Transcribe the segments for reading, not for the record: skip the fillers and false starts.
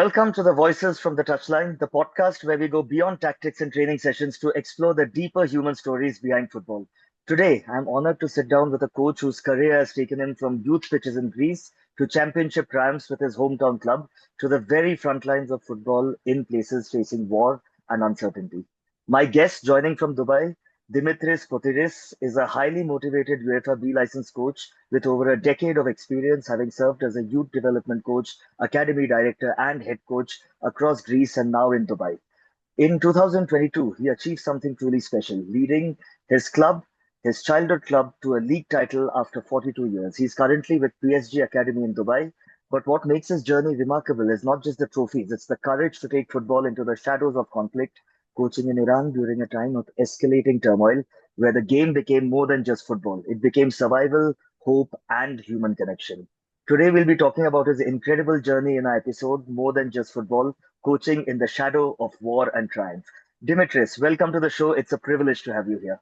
Welcome to the Voices from the Touchline, the podcast where we go beyond tactics and training sessions to explore the deeper human stories behind football. Today, I'm honored to sit down with a coach whose career has taken him from youth pitches in Greece to championship triumphs with his hometown club to the very front lines of football in places facing war and uncertainty. My guest joining from Dubai, Dimitris Potiris, is a highly motivated UEFA B licensed coach with over a decade of experience, having served as a youth development coach, academy director, and head coach across Greece and now in Dubai. In 2022, he achieved something truly special, leading his club, his childhood club, to a league title after 42 years. He's currently with PSG Academy in Dubai. But what makes his journey remarkable is not just the trophies, it's the courage to take football into the shadows of conflict, coaching in Iran during a time of escalating turmoil, where the game became more than just football. It became survival, hope, and human connection. Today, we'll be talking about his incredible journey in our episode, More Than Just Football, Coaching in the Shadow of War and Triumph. Dimitris, welcome to the show. It's a privilege to have you here.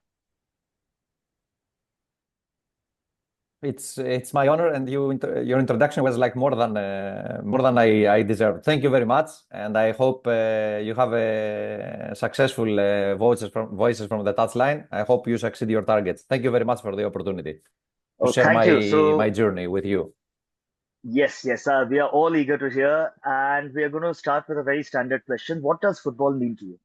It's my honor, and your introduction was like more than I deserved. Thank you very much, and I hope you have a successful voices from the touchline. I hope you succeed your targets. Thank you very much for the opportunity to Oh, share thank you. my journey with you. Yes, we are all eager to hear, and we are going to start with a very standard question. What does football mean to you?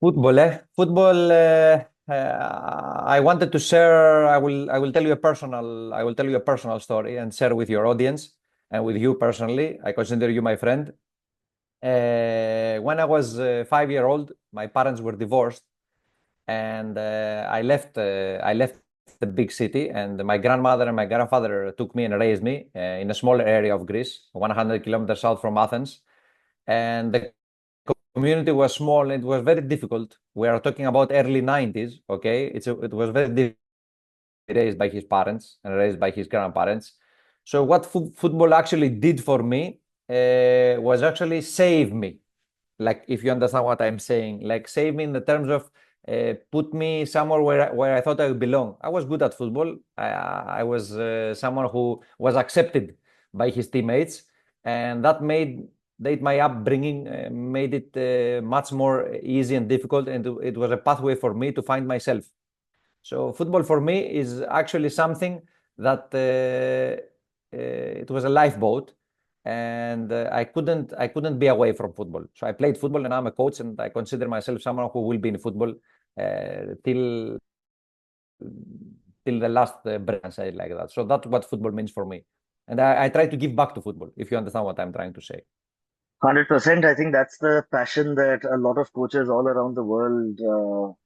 Football, eh? Football. I wanted to share. I will tell you a personal story and share with your audience and with you personally. I consider you my friend. When I was 5 years old, my parents were divorced, and I left the big city, and my grandmother and my grandfather took me and raised me in a small area of Greece, 100 kilometers south from Athens, and the community was small. And it was very difficult. We are talking about early 90s. Okay, it was very difficult, raised by his parents and raised by his grandparents. So what football actually did for me was actually save me. Like, if you understand what I'm saying, like save me in the terms of put me somewhere where I thought I would belong. I was good at football. I was someone who was accepted by his teammates, and my upbringing made it much more easy and difficult, and it was a pathway for me to find myself. So football for me is actually something that it was a lifeboat, and I couldn't be away from football. So I played football, and I'm a coach, and I consider myself someone who will be in football till the last breath, say it like that. So that's what football means for me, and I try to give back to football. If you understand what I'm trying to say. 100%. I think that's the passion that a lot of coaches all around the world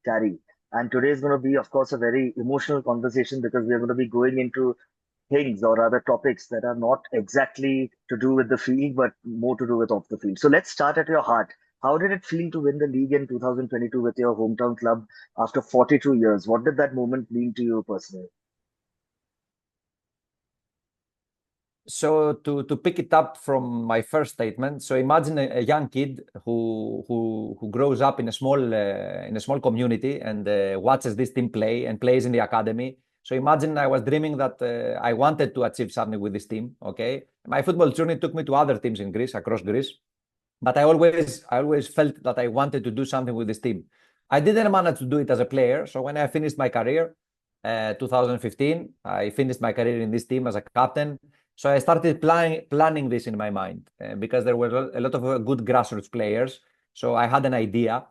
carry. And today is going to be, of course, a very emotional conversation because we are going to be going into things or other topics that are not exactly to do with the field, but more to do with off the field. So let's start at your heart. How did it feel to win the league in 2022 with your hometown club after 42 years? What did that moment mean to you personally? So to pick it up from my first statement, so imagine a young kid who grows up in a small community and watches this team play and plays in the academy. So imagine I was dreaming that I wanted to achieve something with this team. Okay, my football journey took me to other teams in Greece, across Greece, but I always felt that I wanted to do something with this team. I didn't manage to do it as a player. So when I finished my career, 2015, I finished my career in this team as a captain. So I started planning this in my mind because there were a lot of good grassroots players. So I had an idea.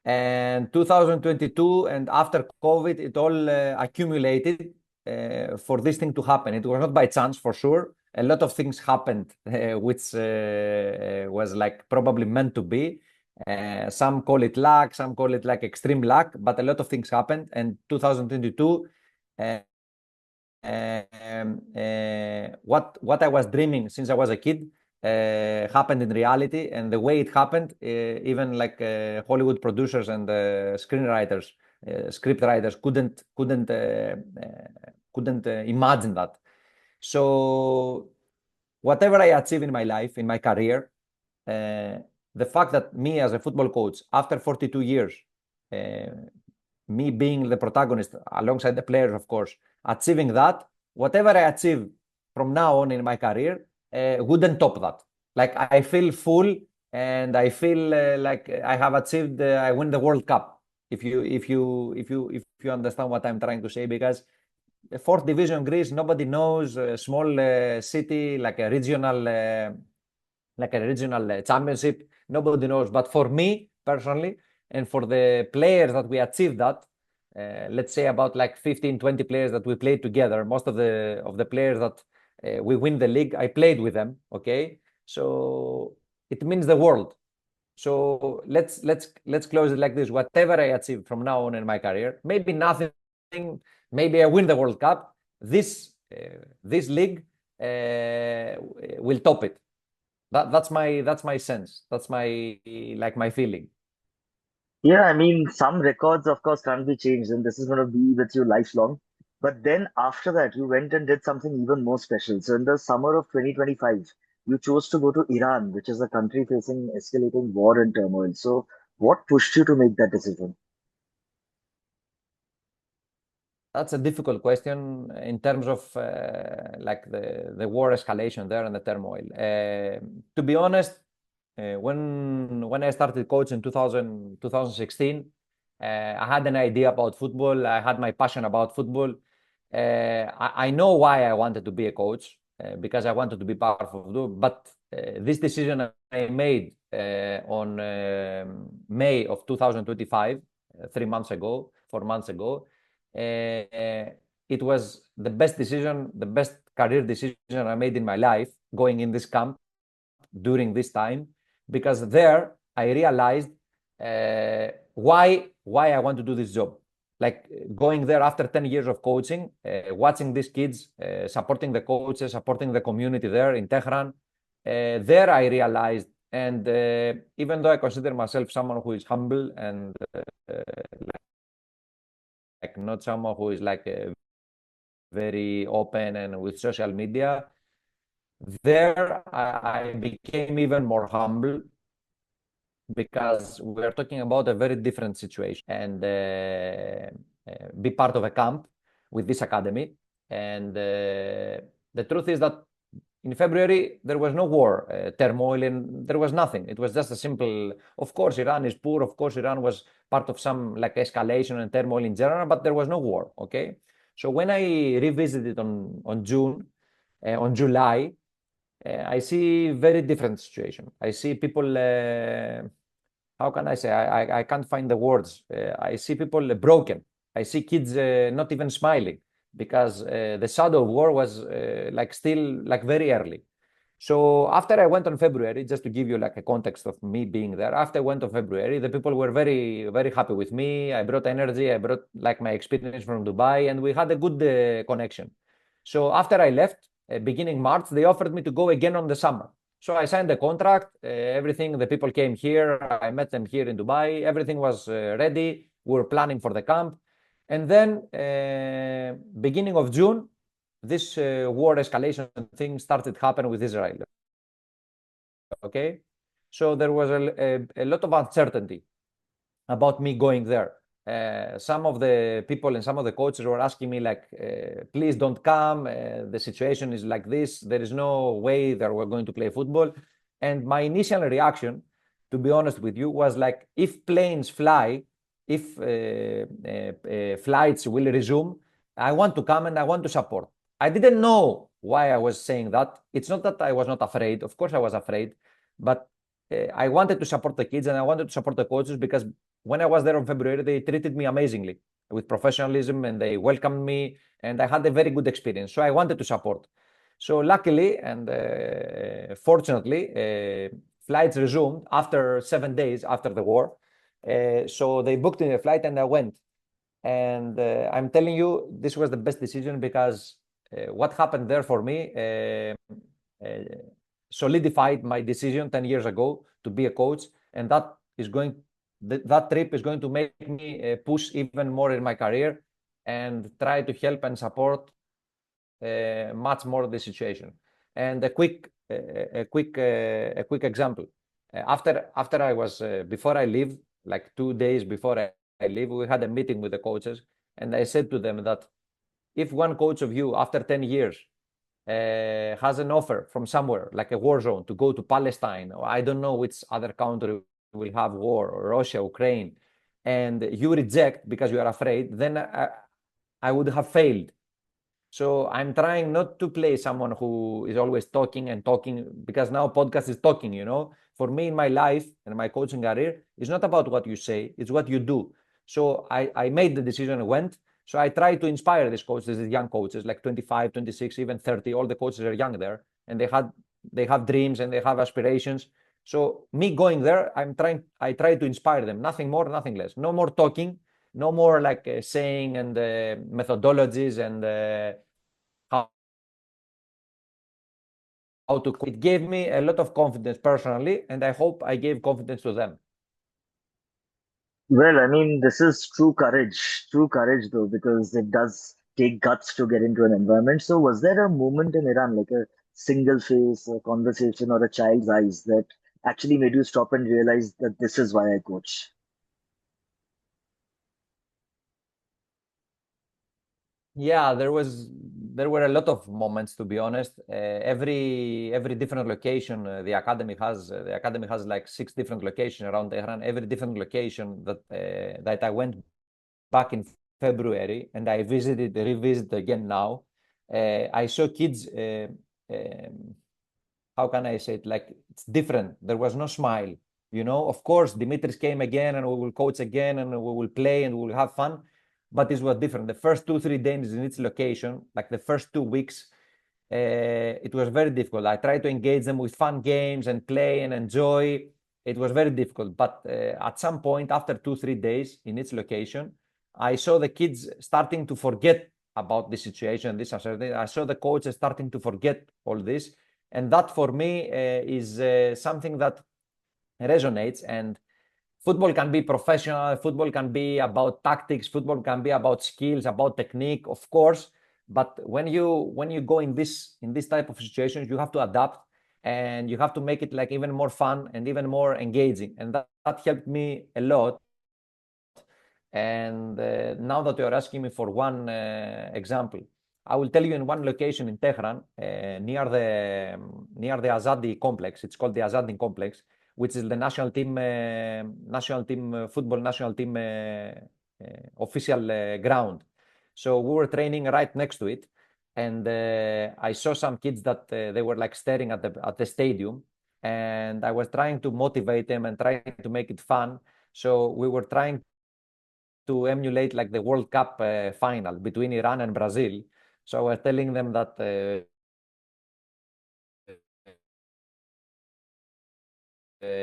And 2022, and after COVID, it all accumulated for this thing to happen. It was not by chance, for sure. A lot of things happened, which was like probably meant to be. Some call it luck, some call it like extreme luck, but a lot of things happened. And 2022, uh, what I was dreaming since I was a kid happened in reality, and the way it happened, even like Hollywood producers and screenwriters, script writers couldn't imagine that. So whatever I achieve in my life, in my career, uh, the fact that me as a football coach, after 42 years, uh, me being the protagonist alongside the players, of course, achieving that, whatever I achieve from now on in my career wouldn't top that. Like I feel full, and I feel like I have achieved. I win the World Cup. If you understand what I'm trying to say, because the fourth division Greece, nobody knows. A small city, like a regional championship, nobody knows. But for me personally, and for the players that we achieved that, let's say about like 15, 20 players that we played together, most of the players that we win the league, I played with them. Okay, so it means the world. So let's close it like this. Whatever I achieve from now on in my career, maybe nothing, maybe I win the World Cup. This league will top it. That's my sense. That's my like my feeling. Yeah, I mean, some records, of course, can't be changed, and this is going to be with you lifelong. But then after that, you went and did something even more special. So in the summer of 2025, you chose to go to Iran, which is a country facing escalating war and turmoil. So what pushed you to make that decision? That's a difficult question in terms of like the war escalation there and the turmoil. To be honest, when I started coaching in 2016, I had an idea about football. I had my passion about football. I know why I wanted to be a coach because I wanted to be part of football. But this decision I made on May of 2025, 3 months ago, 4 months ago, it was the best decision, the best career decision I made in my life, going in this camp during this time, because there I realized why I want to do this job. Like going there after 10 years of coaching, watching these kids, supporting the coaches, supporting the community there in Tehran. There I realized, and even though I consider myself someone who is humble and like not someone who is like very open and with social media, there I became even more humble because we are talking about a very different situation, and be part of a camp with this academy. And the truth is that in February there was no war, turmoil, and there was nothing. It was just a simple. Of course, Iran is poor. Of course, Iran was part of some like escalation and turmoil in general, but there was no war. Okay, so when I revisited on June, on July, I see very different situation. I see people. How can I say? I can't find the words. I see people broken. I see kids not even smiling because the shadow of war was like still like very early. So after I went on February, just to give you like a context of me being there, after I went on February, the people were very, very happy with me. I brought energy. I brought like my experience from Dubai, and we had a good connection. So after I left, beginning March, they offered me to go again on the summer. So I signed the contract, everything. The people came here. I met them here in Dubai. Everything was ready. We were planning for the camp. And then, beginning of June, this war escalation thing started happening with Israel. Okay. So there was a lot of uncertainty about me going there. Some of the people and some of the coaches were asking me like, please don't come. The situation is like this. There is no way that we're going to play football. And my initial reaction, to be honest with you, was like, if planes fly, if flights will resume, I want to come and I want to support. I didn't know why I was saying that. It's not that I was not afraid. Of course, I was afraid, but I wanted to support the kids and I wanted to support the coaches because when I was there in February, they treated me amazingly with professionalism and they welcomed me and I had a very good experience. So I wanted to support. So luckily and fortunately, flights resumed after 7 days after the war. So they booked me a flight and I went. And I'm telling you, this was the best decision because what happened there for me solidified my decision 10 years ago to be a coach. And that trip is going to make me push even more in my career and try to help and support much more the situation. And a quick example. After I was before I leave, like 2 days before I leave, we had a meeting with the coaches, and I said to them that if one coach of you after 10 years has an offer from somewhere, like a war zone, to go to Palestine, or I don't know which other country will have war, or Russia, Ukraine, and you reject because you are afraid, then I would have failed. So I'm trying not to play someone who is always talking and talking, because now podcast is talking, you know. For me in my life and my coaching career, it's not about what you say, it's what you do. So I made the decision and went. So I try to inspire these coaches, these young coaches, like 25, 26, even 30. All the coaches are young there, and they have dreams and they have aspirations. So me going there, I try to inspire them. Nothing more, nothing less. No more talking, no more like saying and methodologies and how to. It gave me a lot of confidence personally, and I hope I gave confidence to them. Well, I mean, this is true courage though, because it does take guts to get into an environment. So, was there a moment in Iran, like a single face, a conversation, or a child's eyes that actually made you stop and realize that this is why I coach? Yeah, there were a lot of moments, to be honest. Every different location the academy has like 6 different locations around Tehran. Every different location that I went back in February, and I revisited again now. I saw kids. How can I say it? Like, it's different. There was no smile. You know, of course, Dimitris came again, and we will coach again, and we will play, and we will have fun. But this was different. The first 2, 3 days in each location, like the first 2 weeks, it was very difficult. I tried to engage them with fun games and play and enjoy. It was very difficult. But at some point, after 2, 3 days in each location, I saw the kids starting to forget about the situation, this uncertainty. I saw the coaches starting to forget all this. And that for me is something that resonates. And football can be professional, football can be about tactics, football can be about skills, about technique, of course. But when you go in this type of situations, you have to adapt, and you have to make it like even more fun and even more engaging. And that helped me a lot. And now that you're asking me for one example, I will tell you in one location in Tehran, near the Azadi complex. It's called the Azadi complex, which is the football national team official ground. So we were training right next to it, and I saw some kids that they were like staring at the stadium, and I was trying to motivate them and trying to make it fun. So we were trying to emulate like the World Cup final between Iran and Brazil. So we're telling them that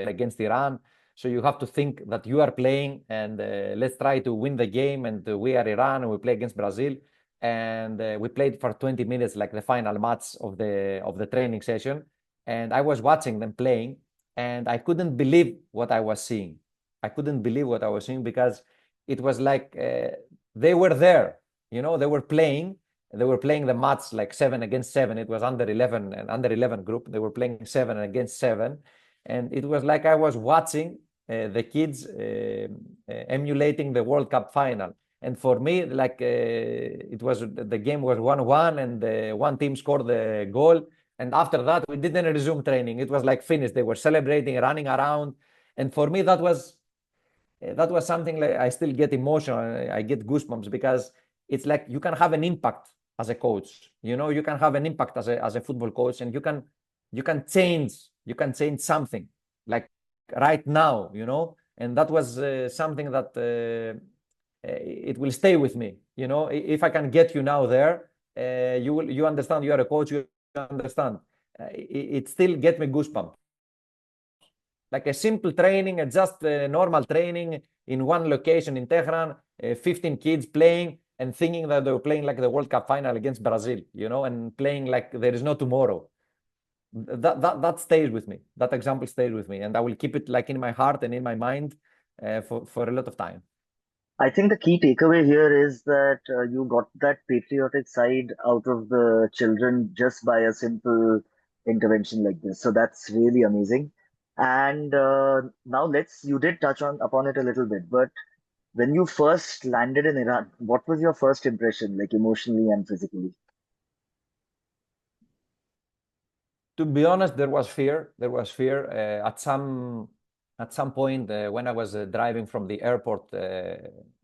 against Iran, so you have to think that you are playing, and let's try to win the game. And we are Iran, and we play against Brazil. And we played for 20 minutes, like the final match of the training session. And I was watching them playing, and I couldn't believe what I was seeing. I couldn't believe what I was seeing, because it was like they were there. You know, they were playing. They were playing the match like 7 against 7. It was under 11 and under 11 group. They were playing 7 against 7, and it was like I was watching the kids emulating the World Cup final. And for me, like the game was 1-1, and one team scored the goal. And after that, we didn't resume training. It was like finished. They were celebrating, running around, and for me, that was something like I still get emotional. I get goosebumps, because it's like you can have an impact as a coach. You know, you can have an impact as a football coach, and you can change something like right now. You know, and that was something that it will stay with me. You know, if I can get you now there, you understand. You are a coach. You understand. It still get me goosebumps, like a simple training, just normal training in one location in Tehran, 15 kids playing and thinking that they were playing like the World Cup final against Brazil, you know, and playing like there is no tomorrow. That stays with me. That example stays with me, and I will keep it like in my heart and in my mind for a lot of time. I think the key takeaway here is that you got that patriotic side out of the children just by a simple intervention like this. So that's really amazing. And now you did touch upon it a little bit, but when you first landed in Iran, what was your first impression, like emotionally and physically? To be honest, there was fear. There was fear at some point when I was driving from the airport,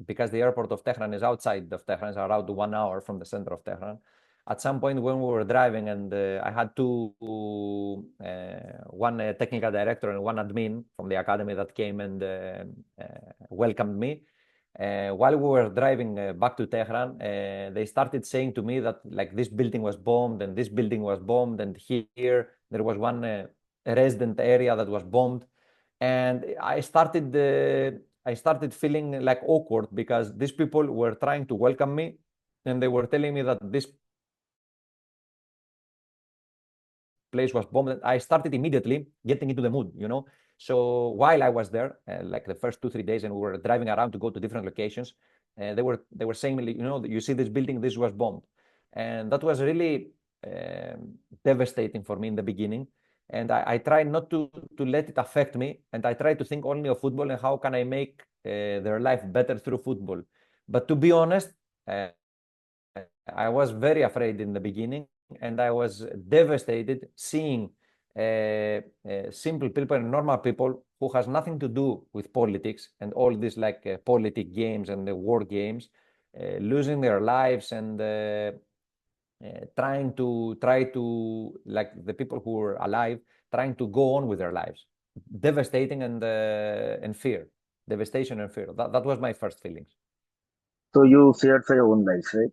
because the airport of Tehran is outside of Tehran, it's around 1 hour from the center of Tehran. At some point when we were driving, and I had one technical director and one admin from the academy that came and welcomed me. While we were driving back to Tehran, they started saying to me that like this building was bombed and this building was bombed, and here there was one resident area that was bombed, and I started feeling like awkward because these people were trying to welcome me, and they were telling me that this place was bombed. I started immediately getting into the mood, you know. So while I was there, like the first 2 3 days, and we were driving around to go to different locations, they were saying, you know, you see this building, this was bombed, and that was really devastating for me in the beginning. And I tried not to let it affect me, and I tried to think only of football and how can I make their life better through football. But to be honest, I was very afraid in the beginning, and I was devastated seeing simple people and normal people who has nothing to do with politics and all these like politic games and the war games, losing their lives, and try to like the people who were alive trying to go on with their lives. Devastating and fear, devastation and fear. That was my first feelings. So you feared for your own life, right?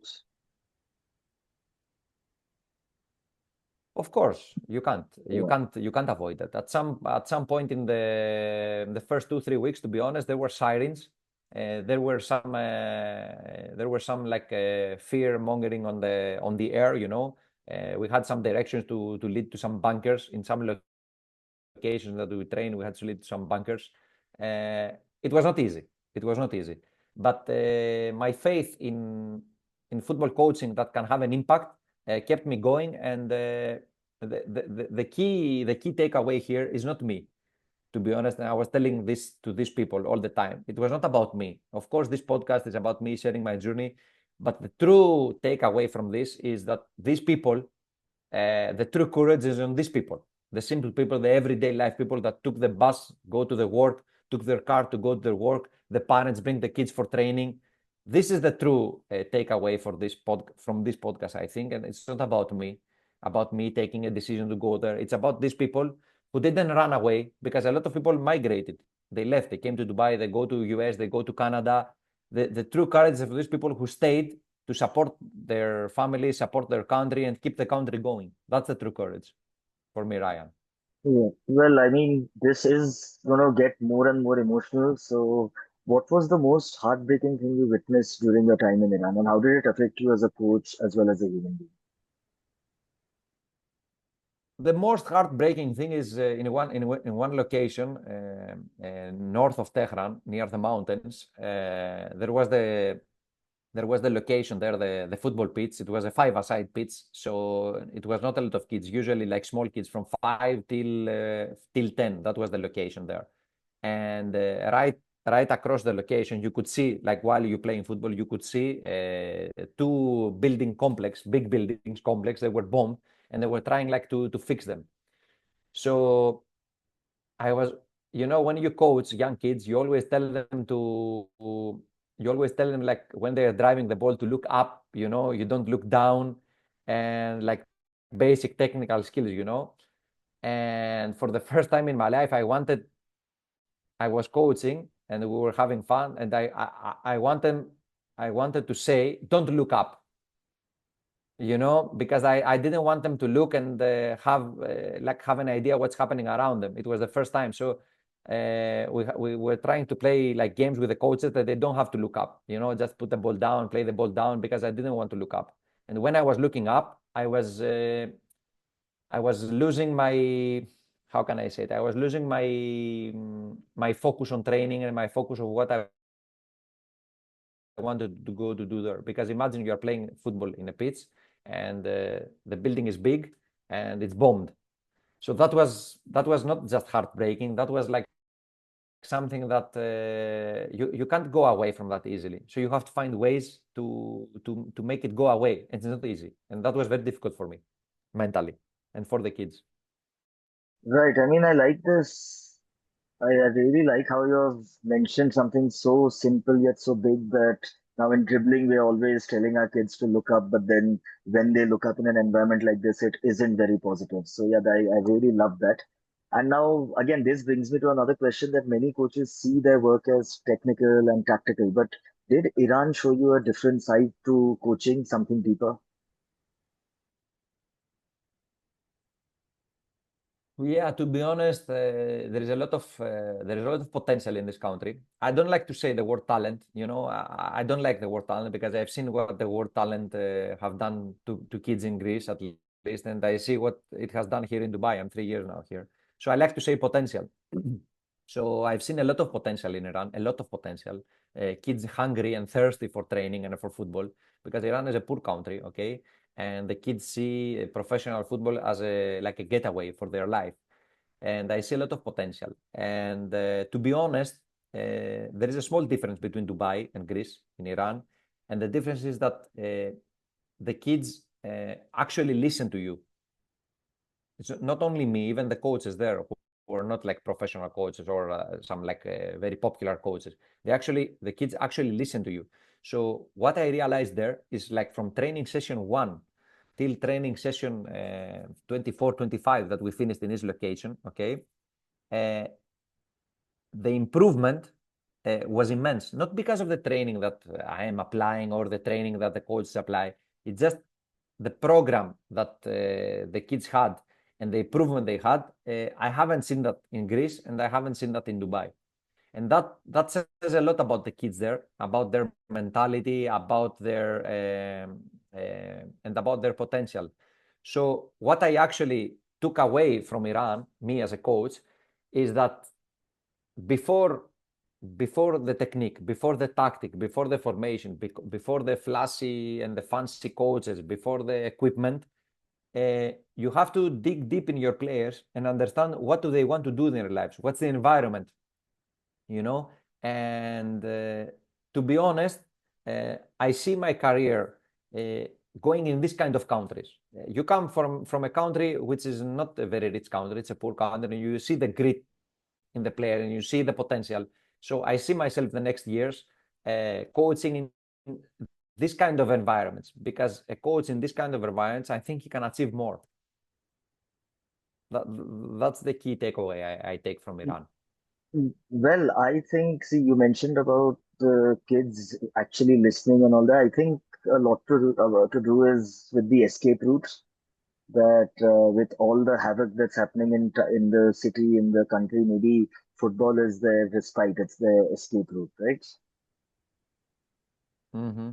Of course, you can't. You Yeah. can't. You can't avoid that. At some point in the first 2 3 weeks, to be honest, there were sirens. There were some like fear mongering on the air. You know, we had some directions to lead to some bunkers in some locations that we trained. We had to lead to some bunkers. Uh, it was not easy. It was not easy. But my faith in football coaching that can have an impact kept me going. And the key takeaway here is not me, to be honest. And I was telling this to these people all the time. It was not about me. Of course, this podcast is about me sharing my journey. But the true takeaway from this is that these people, the true courage is on these people, the simple people, the everyday life people that took the bus, go to the work, took their car to go to their work. The parents bring the kids for training. This is the true takeaway from this podcast, I think. And it's not about me taking a decision to go there. It's about these people who didn't run away, because a lot of people migrated. They left. They came to Dubai. They go to US. They go to Canada. The true courage of these people who stayed to support their families, support their country, and keep the country going. That's the true courage for me, Ryan. Yeah. Well, I mean, this is gonna get more and more emotional. So, what was the most heartbreaking thing you witnessed during your time in Iran, and how did it affect you as a coach as well as a human being? The most heartbreaking thing is in one location north of Tehran, near the mountains. There was the location there, the football pitch. It was a five-a-side pitch, so it was not a lot of kids. Usually, like small kids from 5 till 10. That was the location there, and right across the location, you could see, like while you playing football, you could see two big buildings complex. They were bombed, and they were trying like to fix them. So I was, when you coach young kids, you always tell them like when they are driving the ball to look up, you don't look down, and like basic technical skills. And for the first time in my life, I was coaching and we were having fun, and I wanted to say, don't look up, because I didn't want them to look and have an idea what's happening around them. It was the first time. So we were trying to play like games with the coaches that they don't have to look up, just put the ball down, play the ball down, because I didn't want to look up. And when I was looking up, I was losing my, how can I say it? I was losing my focus on training and my focus on what I wanted to go to do there. Because imagine you are playing football in a pitch, and the building is big and it's bombed. So that was not just heartbreaking. That was like something that you can't go away from that easily. So you have to find ways to make it go away. It's not easy, and that was very difficult for me mentally and for the kids. Right. I mean, I like this. I really like how you've mentioned something so simple yet so big that now in dribbling, we're always telling our kids to look up, but then when they look up in an environment like this, it isn't very positive. So, yeah, I really love that. And now, again, this brings me to another question that many coaches see their work as technical and tactical. But did Iran show you a different side to coaching, something deeper? Yeah, to be honest, there is a lot of potential in this country. I don't like to say the word talent. I don't like the word talent because I've seen what the word talent have done to kids in Greece at least, and I see what it has done here in Dubai. I'm 3 years now here, so I like to say potential. So I've seen a lot of potential in Iran, a lot of potential. Kids hungry and thirsty for training and for football because Iran is a poor country, okay? And the kids see professional football as a like a getaway for their life. And I see a lot of potential. And to be honest, there is a small difference between Dubai and Greece in Iran. And the difference is that the kids actually listen to you. It's not only me, even the coaches there who are not like professional coaches or some like very popular coaches. The kids actually listen to you. So what I realized there is like from training session 1 till training session 24, 25 that we finished in this location, okay, uh, the improvement was immense. Not because of the training that I am applying or the training that the coaches apply. It's just the program that the kids had and the improvement they had. I haven't seen that in Greece and I haven't seen that in Dubai. And that says a lot about the kids there, about their mentality, about their and about their potential. So what I actually took away from Iran, me as a coach, is that before before the technique, before the tactic, before the formation, before the flashy and the fancy coaches, before the equipment, you have to dig deep in your players and understand what do they want to do in their lives, what's the environment, you know. And to be honest, I see my career going in this kind of countries. You come from a country which is not a very rich country, it's a poor country, and you see the grit in the player and you see the potential. So I see myself the next years coaching in this kind of environments because a coach in this kind of environments, I think he can achieve more. That, that's the key takeaway I take from Iran. Well, I think, see, you mentioned about the kids actually listening and all that. I think a lot to do is with the escape routes. That with all the havoc that's happening in the city, in the country, maybe football is their respite. It's their escape route, right? Mm-hmm.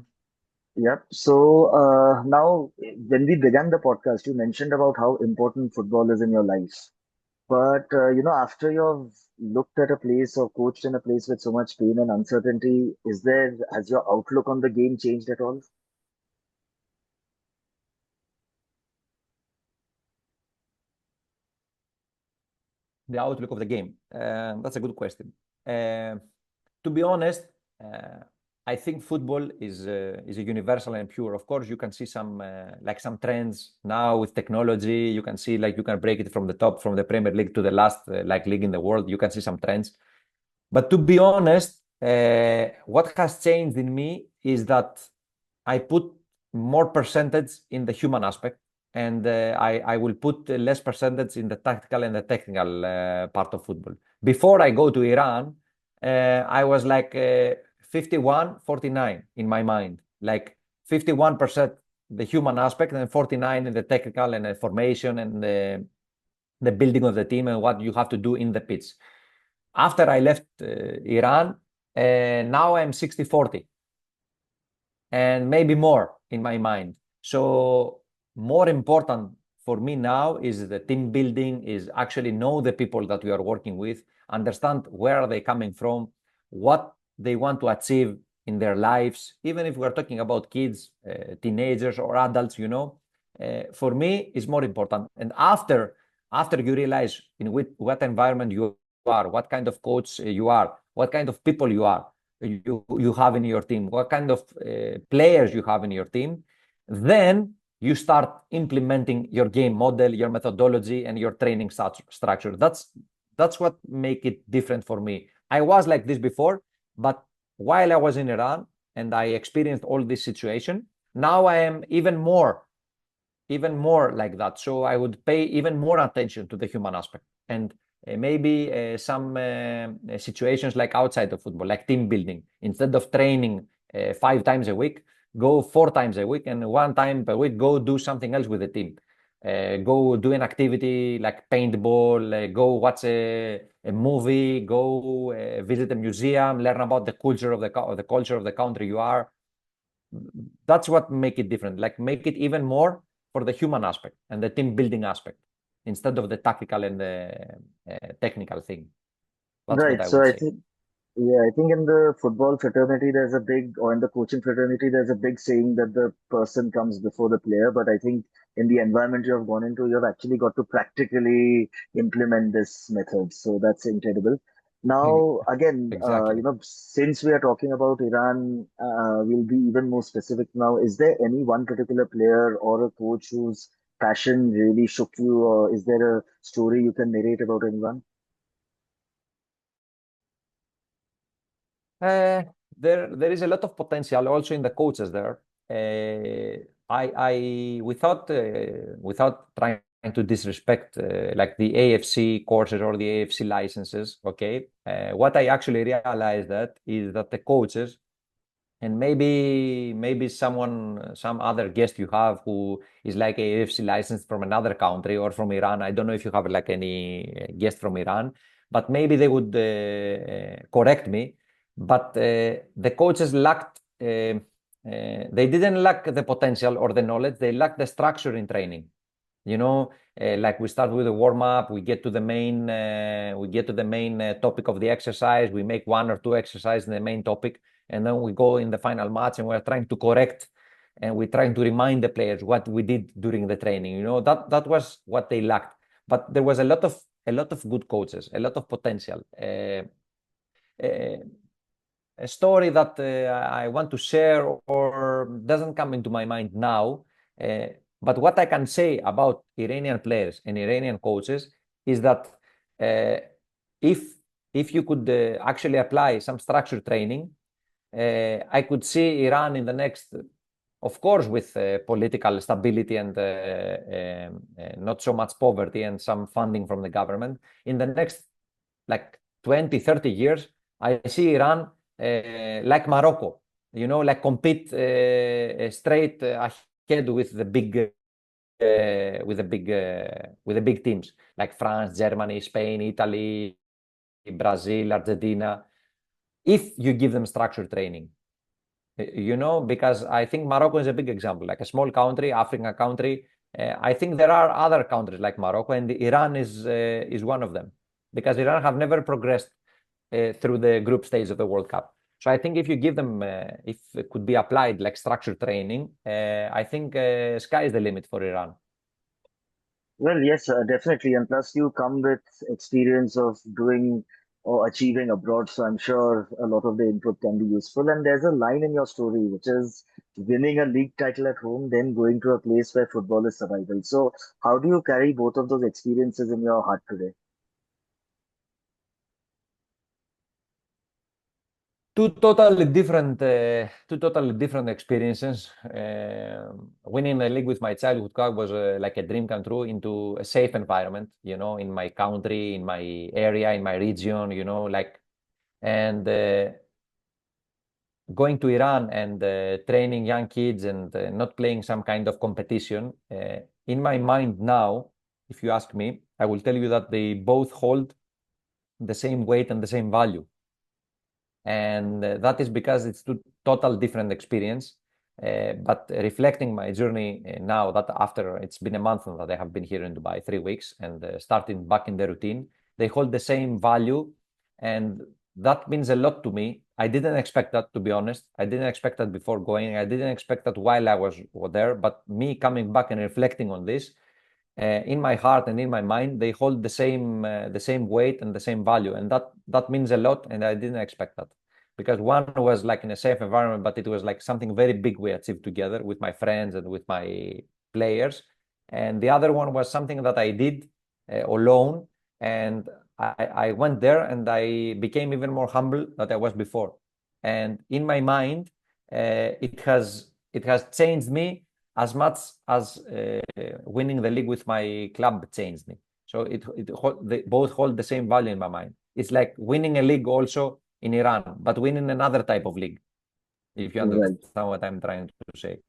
Yep. So now, when we began the podcast, you mentioned about how important football is in your life. But after you've looked at a place or coached in a place with so much pain and uncertainty, has your outlook on the game changed at all? The outlook of the game. That's a good question. Uh, to be honest, uh, I think football is a universal and pure. Of course, you can see some like some trends now with technology. You can see like you can break it from the top, from the Premier League to the last like league in the world. You can see some trends. But to be honest, what has changed in me is that I put more percentage in the human aspect, and I will put less percentage in the tactical and the technical part of football. Before I go to Iran, I was like 51-49 in my mind, like 51% the human aspect and 49 in the technical and the formation and the building of the team and what you have to do in the pitch. After I left Iran, now I'm 60-40 and maybe more in my mind. So more important for me now is the team building, is actually know the people that we are working with, understand where are they coming from, what they want to achieve in their lives, even if we're talking about kids, teenagers or adults, for me is more important. And after you realize in what environment you are, what kind of coach you are, what kind of people you have in your team, what kind of players you have in your team, then you start implementing your game model, your methodology, and your training structure. That's what make it different for me. I was like this before, but while I was in Iran and I experienced all this situation, now I am even more like that. So I would pay even more attention to the human aspect. And maybe some situations like outside of football, like team building, instead of training 5 times a week, go 4 times a week, and 1 time per week, go do something else with the team. Go do an activity like paintball, go watch a movie, go visit a museum, learn about the culture of the culture of the country you are. That's what make it different. Like make it even more for the human aspect and the team building aspect instead of the tactical and the technical thing. That's what Right. I So would I say. think, yeah, I think in the football fraternity, or in the coaching fraternity, there's a big saying that the person comes before the player. But I think in the environment you have gone into, you have actually got to practically implement this method. So that's incredible. Mm, Now, again, exactly. since we are talking about Iran, we'll be even more specific now. Is there any one particular player or a coach whose passion really shook you, or is there a story you can narrate about anyone? Uh, there is a lot of potential also in the coaches there. Without trying to disrespect like the AFC courses or the AFC licenses, okay. What I actually realized that is that the coaches, and maybe some other guest you have who is like AFC licensed from another country or from Iran. I don't know if you have like any guest from Iran, but maybe they would correct me. But the coaches lacked. They didn't lack the potential or the knowledge. They lacked the structure in training. You know, like we start with a warm up, we get to the main topic of the exercise. We make 1 or 2 exercises in the main topic, and then we go in the final match, and we're trying to correct, and we're trying to remind the players what we did during the training. You know, that was what they lacked. But there was a lot of good coaches, a lot of potential. Uh, a story that I want to share or doesn't come into my mind now. Uh, but what I can say about Iranian players and Iranian coaches is that uh, if if you could actually apply some structured training, I could see Iran in the next, of course, with political stability and not so much poverty and some funding from the government. In the next like 20, 30 years, I see Iran like Morocco, like compete straight ahead with the big teams like France, Germany, Spain, Italy, Brazil, Argentina, if you give them structured training. Because I think Morocco is a big example, like a small country, African country. I think there are other countries like Morocco, and Iran is one of them, because Iran have never progressed through the group stage of the World Cup. So I think if you give them, if it could be applied like structured training, I think sky is the limit for Iran. Well, yes, definitely. And plus, you come with experience of doing or achieving abroad. So I'm sure a lot of the input can be useful. And there's a line in your story, which is winning a league title at home, then going to a place where football is survival. So how do you carry both of those experiences in your heart today? Two totally different experiences. Winning the league with my childhood club was like a dream come true into a safe environment, in my country, in my area, in my region, and going to Iran and training young kids and not playing some kind of competition. In my mind now, if you ask me, I will tell you that they both hold the same weight and the same value, and that is because it's two total different experience. But reflecting my journey now, that after it's been a month that I have been here in Dubai, 3 weeks, and starting back in the routine, they hold the same value, and that means a lot to me. I didn't expect that, to be honest. I didn't expect that before going. I didn't expect that while I was there. But me coming back and reflecting on this, in my heart and in my mind, they hold the same weight and the same value, and that means a lot. And I didn't expect that, because one was like in a safe environment, but it was like something very big we achieved together with my friends and with my players. And the other one was something that I did alone. And I went there and I became even more humble than I was before. And in my mind, it has changed me as much as winning the league with my club changed me. So they both hold the same value in my mind. It's like winning a league also in Iran, but winning another type of league, if you Right. understand what I'm trying to say.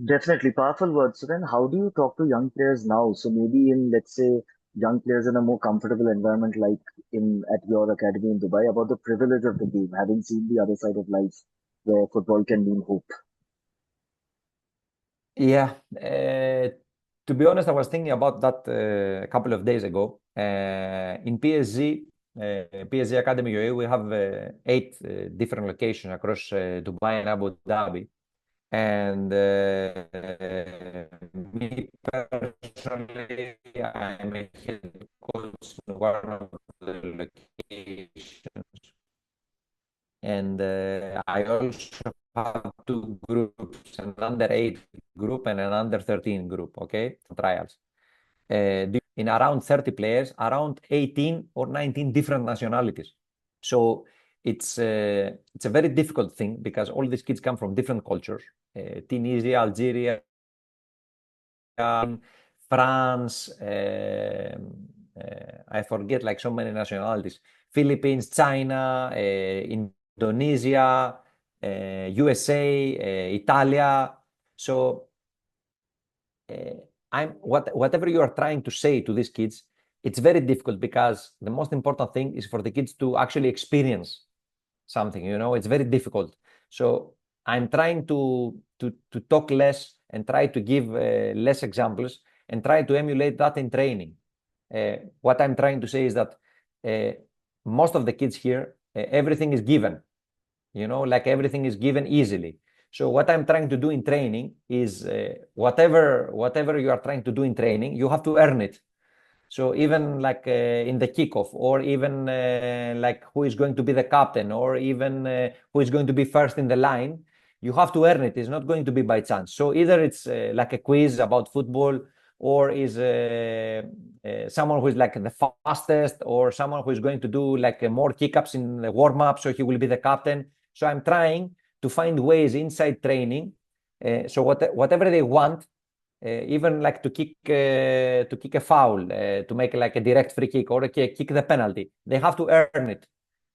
Definitely powerful words. So then, how do you talk to young players now? So maybe in, let's say, young players in a more comfortable environment, like in at your academy in Dubai, about the privilege of the game, having seen the other side of life, where football can mean hope. Yeah, to be honest, I was thinking about that a couple of days ago. In PSG Academy UAE, we have eight different locations across Dubai and Abu Dhabi. And me personally, I'm a head coach in one of the locations. And I also have two groups, an under 8 group and an under 13 group, okay, trials. In around 30 players, around 18 or 19 different nationalities. So it's a very difficult thing because all these kids come from different cultures. Tunisia, Algeria, France, I forget like so many nationalities. Philippines, China, Indonesia, USA, Italia. So whatever you are trying to say to these kids, it's very difficult because the most important thing is for the kids to actually experience something. It's very difficult. So I'm trying to talk less and try to give less examples and try to emulate that in training. What I'm trying to say is that uh, most of the kids here, everything is given, like everything is given easily. So what I'm trying to do in training is whatever you are trying to do in training, you have to earn it. So even like in the kickoff, or even like who is going to be the captain, or even who is going to be first in the line, you have to earn it. It's not going to be by chance. So either it's like a quiz about football, or is someone who is like the fastest, or someone who is going to do like more kick-ups in the warm-up, so he will be the captain. So I'm trying to find ways inside training. So whatever they want, even like to kick a foul, to make like a direct free kick, or kick the penalty. They have to earn it.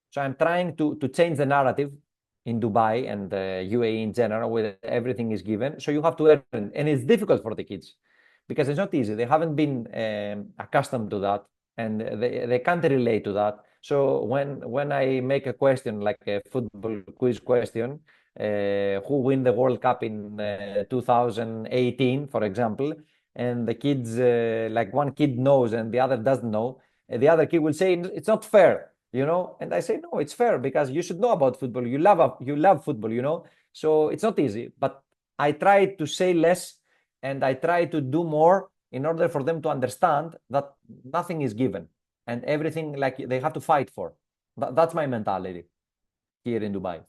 So I'm trying to change the narrative in Dubai and UAE in general, where everything is given. So you have to earn it. And it's difficult for the kids because it's not easy. They haven't been accustomed to that, and they can't relate to that. So when I make a question like a football quiz question, who win the World Cup in 2018, for example, and the kids, like one kid knows and the other doesn't know, the other kid will say it's not fair, and I say no, it's fair because you should know about football. You love football, so it's not easy, but I try to say less and I try to do more in order for them to understand that nothing is given and everything like they have to fight for. That's my mentality here in Dubai.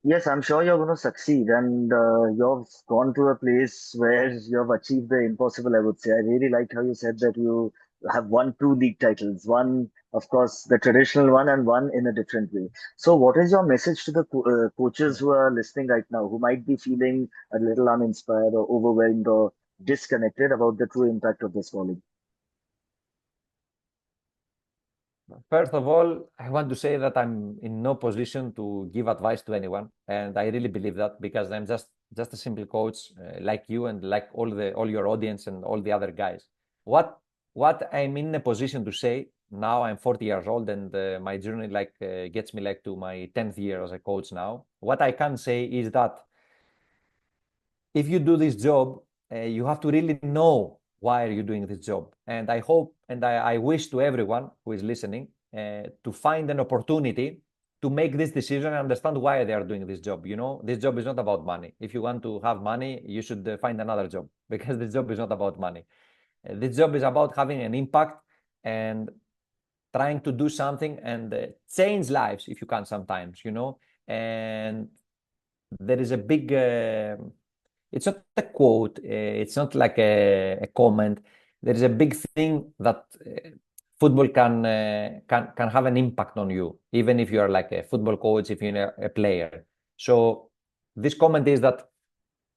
Yes, I'm sure you're going to succeed, and you've gone to a place where you've achieved the impossible, I would say. I really liked how you said that you have won two league titles, one, of course, the traditional one, and one in a different way. So, what is your message to the coaches who are listening right now, who might be feeling a little uninspired or overwhelmed or disconnected about the true impact of this calling? First of all, I want to say that I'm in no position to give advice to anyone, and I really believe that because I'm just a simple coach like you and like all your audience and all the other guys. What what I'm in a position to say now, I'm 40 years old, and my journey like gets me like to my 10th year as a coach now. What I can say is that if you do this job, you have to really know why are you doing this job. And I hope and I wish to everyone who is listening to find an opportunity to make this decision and understand why they are doing this job. This job is not about money. If you want to have money, you should find another job because this job is not about money. This job is about having an impact and trying to do something and change lives if you can sometimes. And there is a big it's not a quote, it's not like a comment. There is a big thing that football can have an impact on you, even if you are like a football coach, if you're a player. So this comment is that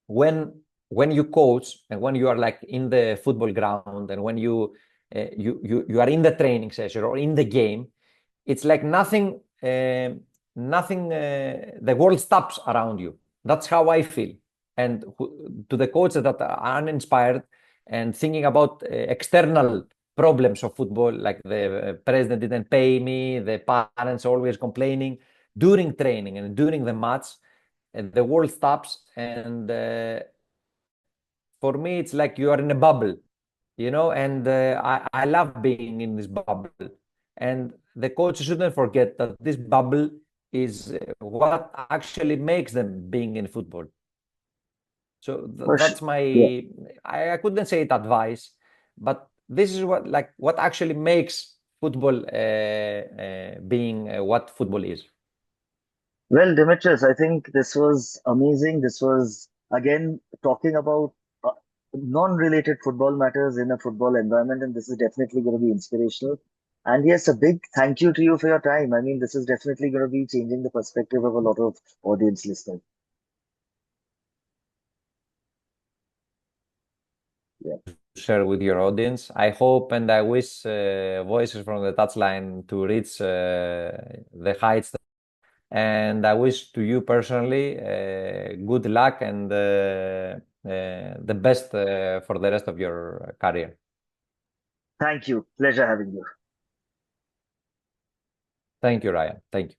when when you coach and when you are like in the football ground and when you are in the training session or in the game, it's like nothing the world stops around you. That's how I feel. And to the coaches that are uninspired and thinking about external problems of football, like the president didn't pay me, the parents always complaining during training and during the match, the world stops. And for me, it's like you are in a bubble, and I love being in this bubble. And the coach shouldn't forget that this bubble is what actually makes them being in football. So For sure. that's my, Yeah. I couldn't say it advice, but this is what actually makes football being what football is. Well, Dimitris, I think this was amazing. This was, again, talking about non-related football matters in a football environment, and this is definitely going to be inspirational. And yes, a big thank you to you for your time. I mean, this is definitely going to be changing the perspective of a lot of audience listeners. Yeah. Share with your audience. I hope and I wish Voices from the Touchline to reach the heights. And I wish to you personally good luck and the best for the rest of your career. Thank you. Pleasure having you. Thank you, Ryan. Thank you.